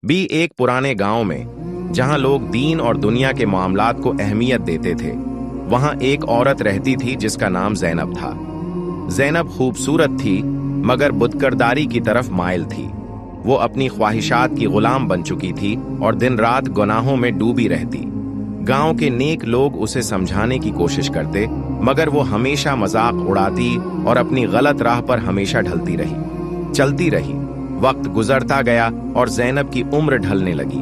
भी एक पुराने गांव में, जहां लोग दीन और दुनिया के मामलात को अहमियत देते थे, वहां एक औरत रहती थी जिसका नाम ज़ैनब था। ज़ैनब खूबसूरत थी मगर बुतकरदारी की तरफ माइल थी। वो अपनी ख्वाहिशात की गुलाम बन चुकी थी और दिन रात गुनाहों में डूबी रहती। गांव के नेक लोग उसे समझाने की कोशिश करते, मगर वो हमेशा मजाक उड़ाती और अपनी गलत राह पर हमेशा ढलती रही। चलती रही, वक्त गुजरता गया और ज़ैनब की उम्र ढलने लगी,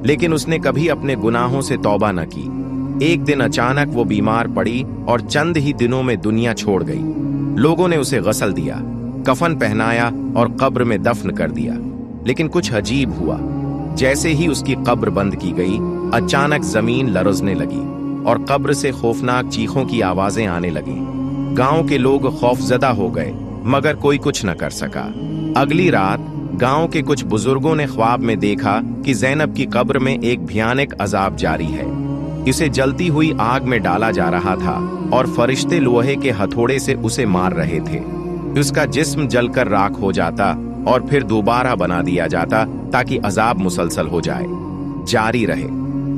लेकिन उसने कभी अपने गुनाहों से तौबा न की। एक दिन अचानक वो बीमार पड़ी और चंद ही दिनों में दुनिया छोड़ गई। लोगों ने उसे गसल दिया, कफन पहनाया और कब्र में दफन कर दिया। लेकिन कुछ अजीब हुआ, जैसे ही उसकी कब्र बंद की गई, अचानक जमीन लरजने लगी और कब्र से खौफनाक चीखों की आवाजें आने लगीं। गांव के लोग खौफजदा हो गए, मगर कोई कुछ न कर सका। अगली रात गांव के कुछ बुजुर्गों ने ख्वाब में देखा कि ज़ैनब की कब्र में एक भयानक अजाब जारी है। इसे जलती हुई आग में डाला जा रहा था और फरिश्ते लोहे के हथौड़े से उसे मार रहे थे। उसका जिस्म जलकर राख हो जाता और फिर दोबारा बना दिया जाता ताकि अजाब मुसलसल हो जाए, जारी रहे।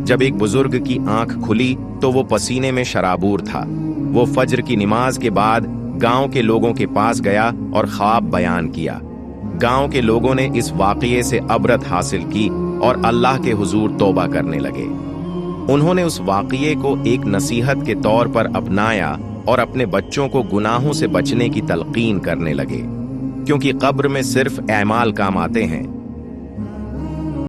जब एक बुजुर्ग की आंख खुली तो वो पसीने में शराबूर था। वो फज्र की नमाज के बाद गांव के लोगों के पास गया और ख्वाब बयान किया। गांव के लोगों ने इस वाक़ये से अबरत हासिल की और अल्लाह के हुजूर तौबा करने लगे। उन्होंने उस वाक़ये को एक नसीहत के तौर पर अपनाया और अपने बच्चों को गुनाहों से बचने की तलकीन करने लगे, क्योंकि कब्र में सिर्फ ऐमाल काम आते हैं,